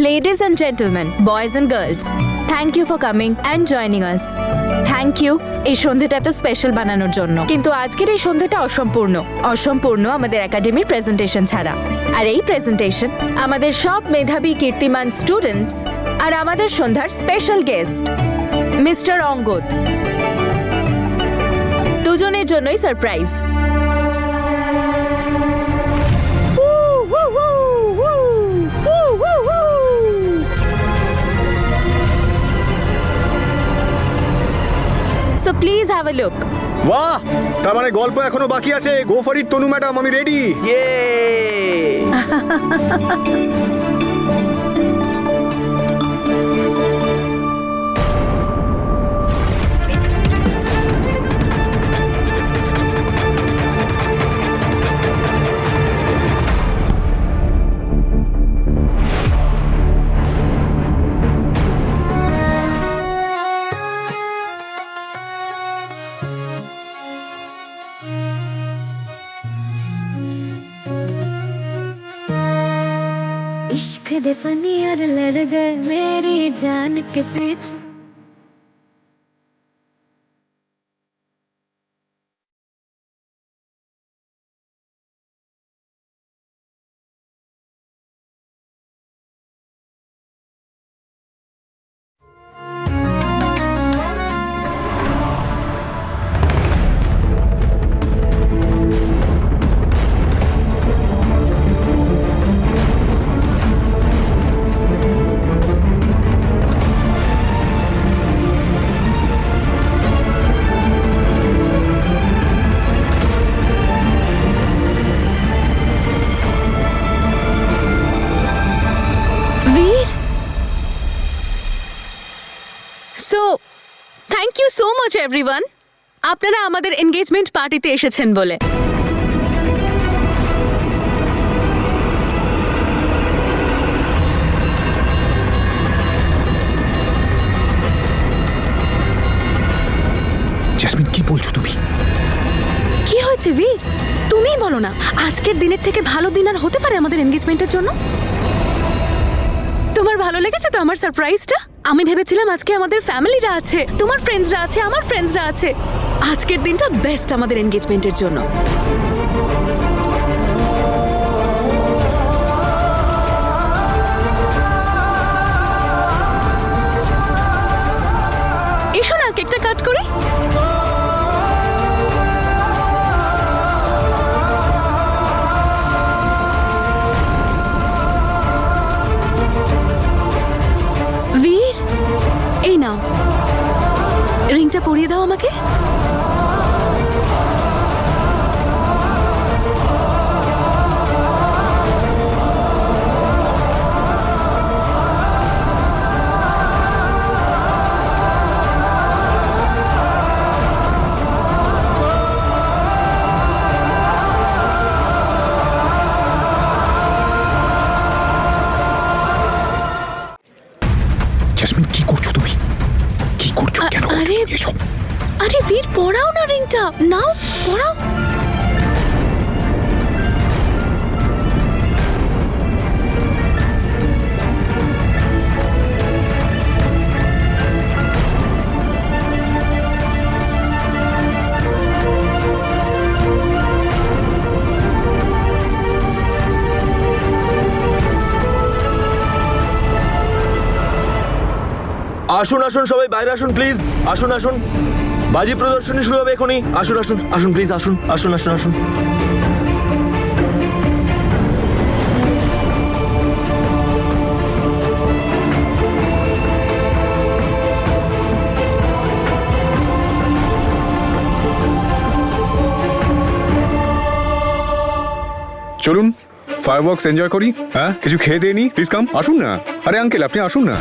Ladies and gentlemen, boys and girls, thank you for coming and joining us. Thank you এই সন্ধ্যাটা এত special বানানোর জন্য। কিন্তু আজকের এই সন্ধ্যাটা অসম্পূর্ণ আমাদের একাডেমির প্রেজেন্টেশন ছাড়া। আর এই প্রেজেন্টেশন আমাদের সব মেধাবী কীর্তিমান স্টুডেন্টস আর আমাদের সন্ধ্যার স্পেশাল গেস্ট মিস্টার অঙ্গদ দুজনের জন্যই surprise. So please have a look. বাহ, তার মানে গল্প এখনো বাকি আছে। Go for it Tanu madam, আমি রেডি। इश्क दे पनियर लड़ गए मेरी जान के पीछे। So, thank you so much everyone. আপনারা আমাদের এনগেজমেন্ট পার্টিতে এসেছেন বলে। জেসমিন, কি বলছো তুমি? কি হয়েছে বীর? তুমিই বলো না, আজকের দিনের থেকে ভালো দিন আর হতে পারে আমাদের এনগেজমেন্টের জন্য? তোমার ভালো লেগেছে তো আমার সারপ্রাইজটা? আমি ভেবেছিলাম আজকে আমাদের ফ্যামিলিরা আছে, তোমার ফ্রেন্ডসরা আছে, আমার ফ্রেন্ডসরা আছে। আজকের দিনটা বেস্ট আমাদের এনগেজমেন্টের জন্য। এসো না, কেকটা কাট করি। বীর, এই নাও, রিংটা পরিয়ে দাও আমাকে। জেসমিন, কি করছো তুমি? কি করছো? কেন আরে এসব? আরে বীর, পরাও না রিংটা, নাও পরাও। আসুন আসুন, সবাই বাইরে আসুন প্লিজ। আসুন আসুন, বাজি প্রদর্শনী শুরু হবে এখনই। আসুন আসুন আসুন প্লিজ, আসুন আসুন আসুন আসুন। চলুন ফায়ারওয়ার্কস এনজয় করি। হ্যাঁ, কিছু খেয়ে দিয়ে নি, প্লিজ কাম। আসুন না। আরে আঙ্কেল, আপনি আসুন না।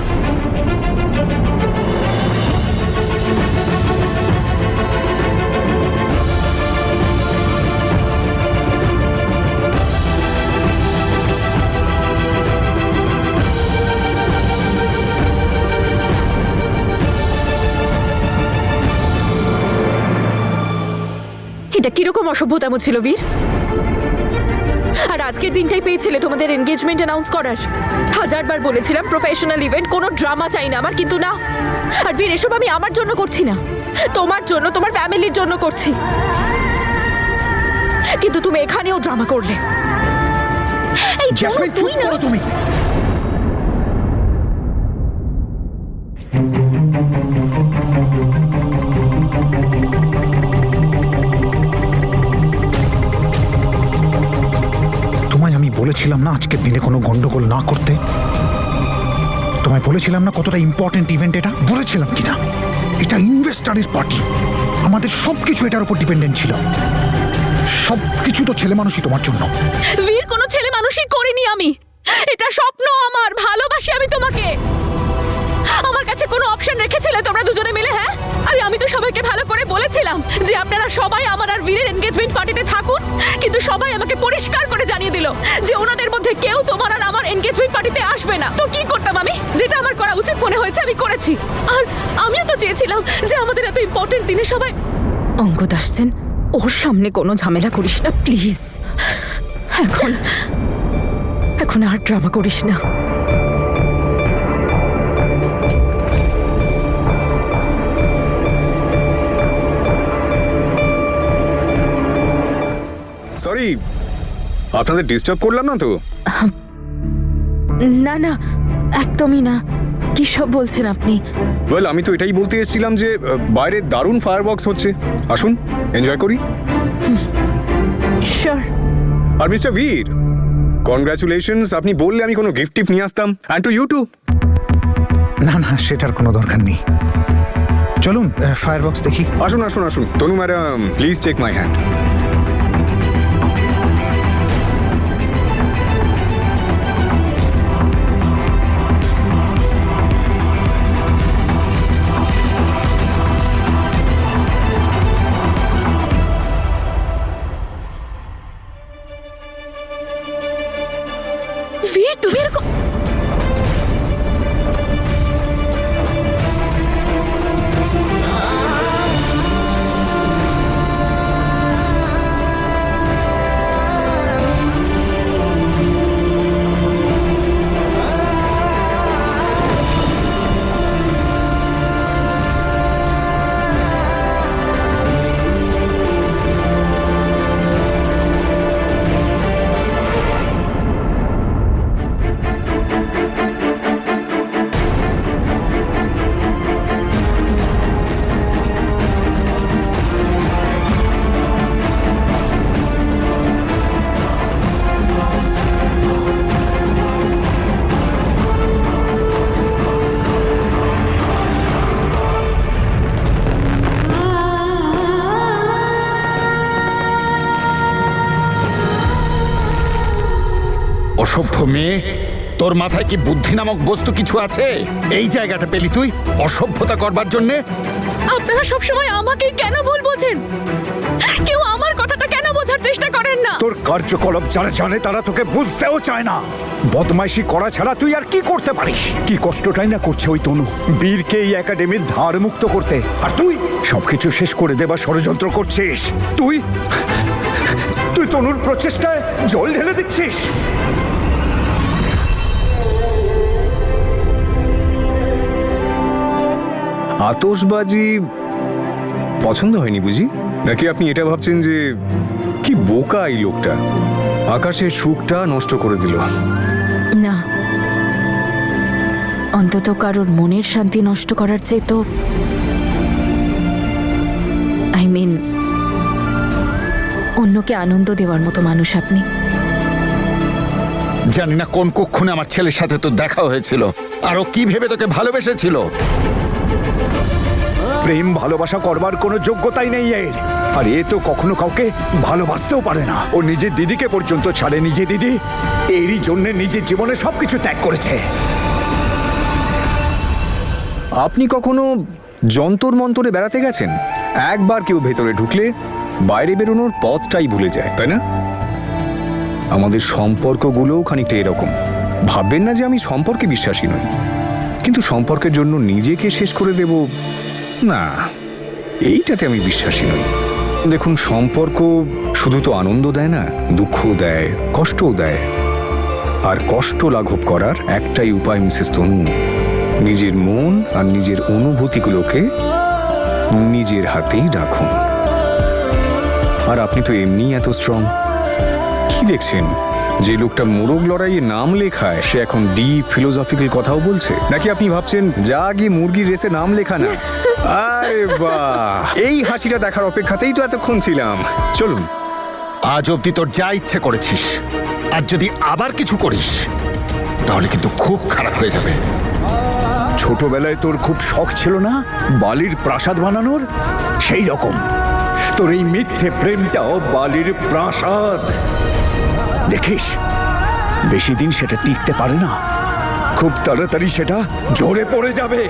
এটা কিরকম অসভ্যতাম ছিল বীর? আর আজকের দিনটাই পেয়েছিলে তোমাদের এনগেজমেন্ট অ্যানাউন্স করার। হাজারবার বলেছিলাম প্রফেশনাল ইভেন্ট, কোনো ড্রামা চাই না আমার, কিন্তু না। আর বীর, এসব আমি আমার জন্য করছি না, তোমার জন্য, তোমার ফ্যামিলির জন্য করছি। কিন্তু তুমি এখানেও ড্রামা করলে। এই জ্যাসমিন, চুপ করো তুমি। তোমায় আমি বলেছিলাম না আজকের দিনে কোনো গন্ডগোল না করতে? তোমায় বলেছিলাম না কতটা ইম্পর্টেন্ট ইভেন্ট এটা? বলেছিলাম কিনা? এটা ইনভেস্টারের পার্টি, আমাদের সবকিছু এটার উপর ডিপেন্ডেন্ট ছিল। সবকিছু তো ছেলে মানুষই তোমার জন্য। বীর, কোনো ছেলে মানুষই করিনি আমি। এটা স্বপ্ন আমার, ভালোবাসি আমি তোমাকে। আমার কাছে কোনো অপশন রেখেছিলে তোমরা দুজনে মিলে? হ্যাঁ, আরে আমি তো সবাইকে ভালো করে বলেছিলাম যে আপনারা সবাই আমার আর বীরের এনগেজমেন্ট পার্টিতে থাকুন, কিন্তু সবাই আমাকে পরিষ্কার করে জানিয়ে দিল যে ওনাদের মধ্যে কেউ তোমার আর আমার এনগেজমেন্ট পার্টিতে আসবে না। তো কি করতাম আমি? যেটা আমার করা উচিত মনে হয়েছে আমি করেছি। আর আমিও তো চেয়েছিলাম যে আমাদের এত ইম্পর্টেন্ট দিনে সবাই। অঙ্গদ আসছেন, ওর সামনে কোনো ঝামেলা করিস না প্লিজ। এখন আর ড্রামা করিস না। সরি, আপনাদের ডিস্টার্ব করলাম না তো? না না, একদমই না। কি সব বলছেন আপনি? ওয়েল, আমি তো এটাই বলতে এসেছিলাম যে বাইরে দারুণ ফায়ারওয়ার্কস হচ্ছে, আসুন এনজয় করি। শিওর। আর মিস্টার বীর, কনগ্রাচুলেশনস। আপনি বললে আমি কোনো গিফট টিফট নিয়ে আসতাম। And to you too. না না, সেটার কোনো দরকার নেই। চলুন ফায়ারবক্স দেখি। আসুন আসুন আসুন। Tanu madam, please take my hand. Bir, তুমি এরকম অসভ্য মেয়ে, তোর মাথায় কি বুদ্ধি নামক বস্তু কিছু আছে? এই জায়গাটা পেলি তুই অসভ্যতা করবার জন্যে? আপনারা সবসময় আমাকে কেন ভুল বোঝেন? কেউ আমার কথাটা কেন বোঝার চেষ্টা করেন না? তোর কার্যকলাপ যারা জানে তারা তোকে বুঝতেও চায় না। বদমাইশি করা ছাড়া তুই আর কি করতে পারিস? কি কষ্টটাই না করছে ওই তনু বীরকে এই একাডেমির ধার মুক্ত করতে, আর তুই সবকিছু শেষ করে দেবার ষড়যন্ত্র করছিস। তুই তুই তনুর প্রচেষ্টায় জল ঢেলে দিচ্ছিস। আতশবাজি পছন্দ হয়নি বুঝি? নাকি আপনি এটা ভাবছেন যে কি বোকা এই লোকটা, আকাশের সুখটা নষ্ট করে দিল? না, অন্তত কারোর মনের শান্তি নষ্ট করার চেয়ে তো অন্যকে আনন্দ দেওয়ার মতো মানুষ আপনি। জানি না কোন কক্ষণে আমার ছেলের সাথে তো দেখা হয়েছিল, আর ও কি ভেবে তোকে ভালোবেসেছিল। প্রেম ভালোবাসা করবার কোনো যোগ্যতাই নেই এর। আর এ তো কখনো কাউকে ভালোবাসতেও পারে না। ও নিজের দিদিকে পর্যন্ত ছাড়ে। নিজে দিদি এরই জন্য নিজের জীবনে সবকিছু ত্যাগ করেছে। আপনি কখনো যন্তর মন্তরে বেড়াতে গেছেন? একবার কেউ ভেতরে ঢুকলে বাইরে বেরোনোর পথটাই ভুলে যায়, তাই না? আমাদের সম্পর্কগুলোও খানিকটা এরকম। ভাববেন না যে আমি সম্পর্কে বিশ্বাসী নই, কিন্তু সম্পর্কের জন্য নিজেকে শেষ করে দেব না, এইটাতে আমি বিশ্বাসী নই। দেখুন, সম্পর্ক শুধু তো আনন্দ দেয় না, দুঃখও দেয়, কষ্টও দেয়। আর কষ্ট লাঘব করার একটাই উপায় মিসেস তনু, নিজের মন আর নিজের অনুভূতিগুলোকে নিজের হাতেই রাখুন। আর আপনি তো এমনি এত স্ট্রং। কি দেখছেন, যে লোকটা মোরগ লড়াইয়ে নাম লেখায় সে এখন ডিপ ফিলোসফিক্যাল কথাও বলছে? নাকি আপনি ভাবছেন যা গিয়ে মুরগির রেসে নাম লেখা না? আরে বাহ, এই হাসিটা দেখার অপেক্ষাতেই তো এতক্ষণ ছিলাম। চলুন। আজ অব্দি তোর যা ইচ্ছে করেছিস, আর যদি আবার কিছু করিস তাহলে কিন্তু খুব খারাপ হয়ে যাবে। ছোটবেলায় তোর খুব শখ ছিল না বালির প্রাসাদ বানানোর? সেই রকম তোর এই মিথ্যে প্রেমটাও বালির প্রাসাদ। দেখিস, বেশি দিন সেটা টিকতে পারে না, খুব তাড়াতাড়ি সেটা ঝরে পড়ে যাবে।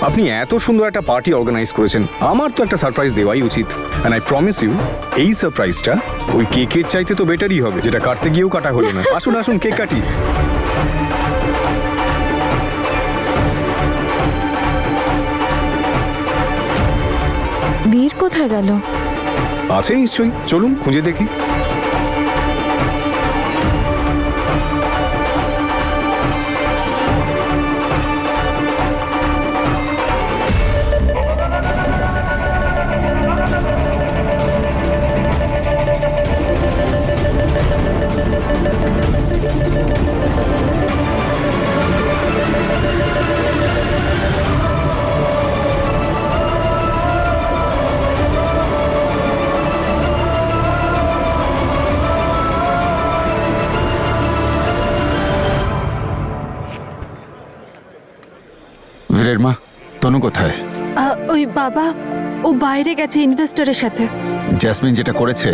আপনি এত সুন্দর একটা পার্টি অর্গানাইজ করেছেন, আমার তো একটা সারপ্রাইজ দেওয়াই উচিত। অ্যান্ড আই প্রমিস ইউ, এই সারপ্রাইজটা ওই কেকের চাইতে তো বেটারই হবে, যেটা কাটতে গিয়েও কাটা হলো না। আসুন আসুন, কেক কাটি। বীর কোথায় গেল? আছে নিশ্চয়ই, চলুন খুঁজে দেখি। বীরের মা, তনু কোথায়? ওই বাবা, ও বাইরে গেছে ইনভেস্টরের সাথে। জ্যাসমিন যেটা করেছে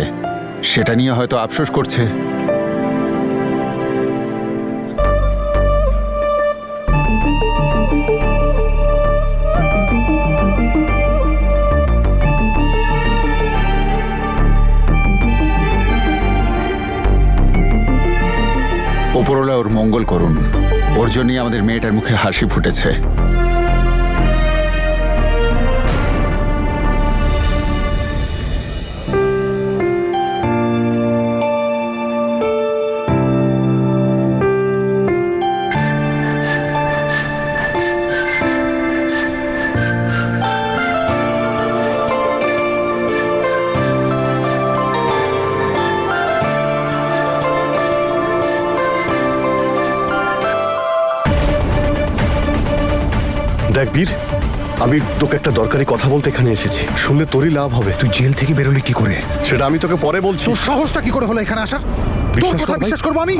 সেটা নিয়ে হয়তো আফসোস করছে। ওপরওয়ালা ওর মঙ্গল করুন। ওর জন্যই আমাদের মেয়েটার মুখে হাসি ফুটেছে। দেখ বীর, আমি তোকে একটা দরকারি কথা বলতে এখানে এসেছি, শুনলে তোরই লাভ হবে। তুই জেল থেকে বেরোলি কি করে? সেটা আমি তোকে পরে বলছি। তোর সাহসটা কি করে হলো এখানে আসার? তোর কথা বিশ্বাস করবো আমি?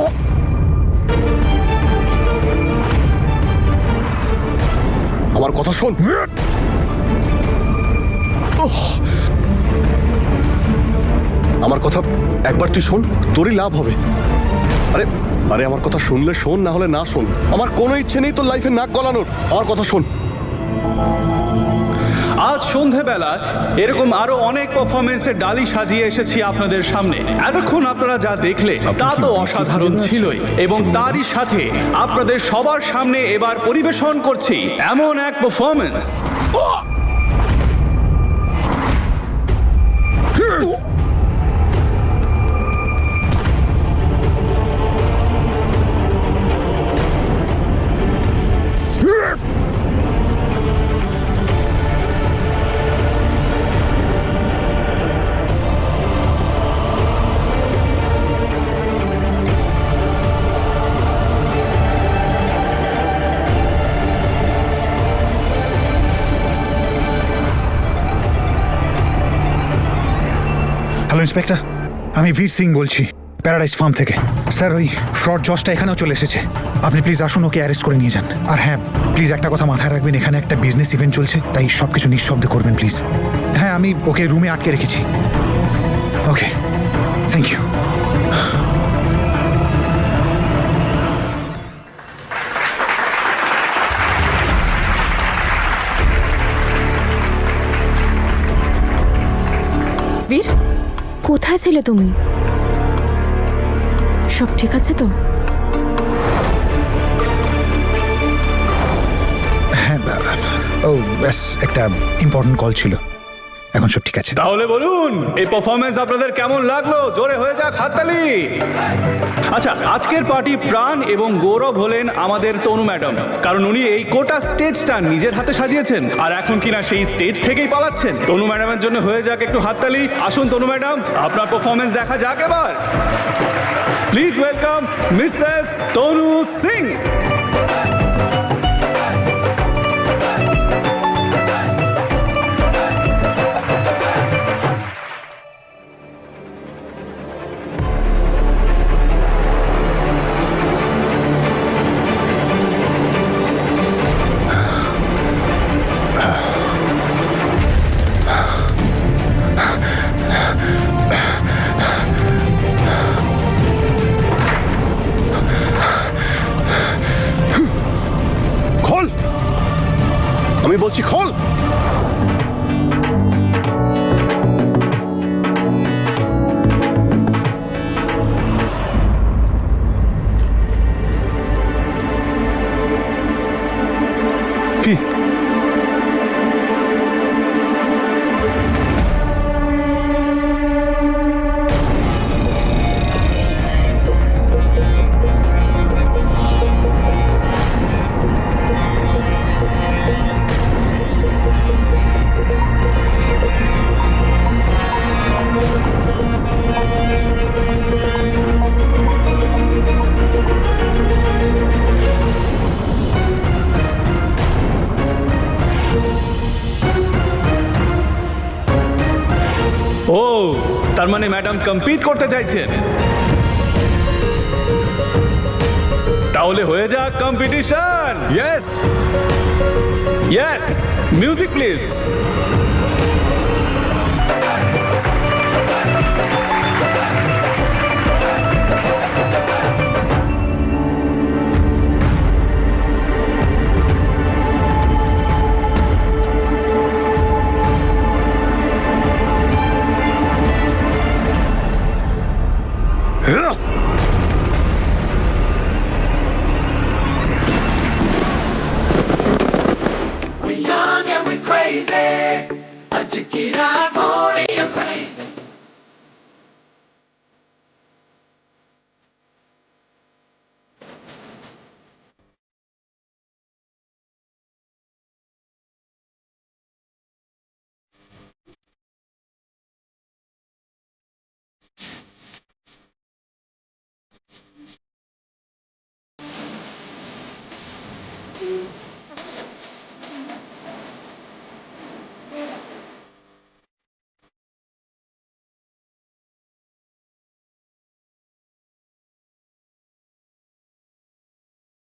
আমার কথা শোন। আমার কথা একবার তুই শোন, তোরই লাভ হবে। আরে আরে আমার কথা শুনলে শোন, না হলে না শোন। আমার কোনো ইচ্ছে নেই তোর লাইফে নাক গলানোর। আমার কথা শোন। আজ সন্ধেবেলা এরকম আরো অনেক পারফরমেন্সের ডালি সাজিয়ে এসেছি আপনাদের সামনে। এতক্ষণ আপনারা যা দেখলে তা তো অসাধারণ ছিলই, এবং তারই সাথে আপনাদের সবার সামনে এবার পরিবেশন করছি এমন এক পারফরমেন্স হ্যালো ইন্সপেক্টর, আমি বীর সিং বলছি, প্যারাডাইস ফার্ম থেকে। স্যার, ওই ফ্রড জজটা এখানেও চলে এসেছে। আপনি প্লিজ আসুন, ওকে অ্যারেস্ট করে নিয়ে যান। আর হ্যাঁ, প্লিজ একটা কথা মাথায় রাখবেন, এখানে একটা বিজনেস ইভেন্ট চলছে, তাই সব কিছু নিঃশব্দে করবেন প্লিজ। হ্যাঁ, আমি ওকে রুমে আটকে রেখেছি। ওকে, থ্যাংক ইউ। কোথায় ছিলে তুমি? সব ঠিক আছে তো? হ্যাঁ ও ব্যাস একটা ইম্পর্টেন্ট কল ছিল, এখন সব ঠিক আছে। তাহলে বলুন এই পারফরমেন্স আপনাদের কেমন লাগলো? জোরে হয়ে যাক হাততালি। আচ্ছা, আজকের পার্টি প্রাণ এবং গৌরব হলেন আমাদের তনু ম্যাডাম, কারণ উনি এই গোটা স্টেজটা নিজের হাতে সাজিয়েছেন আর এখন কিনা সেই স্টেজ থেকেই পালাচ্ছেন। তনু ম্যাডামের জন্য হয়ে যাক একটু হাততালি। আসুন তনু ম্যাডাম, আপনার পারফরমেন্স দেখা যাক এবার। প্লিজ ওয়েলকাম মিসেস তনু সিং। খোল, আমি বলছি খোল। কি? ও, তার মানে ম্যাডাম কম্পিট করতে চাইছেন? তাহলে হয়ে যাক competition. Yes, yes, music please.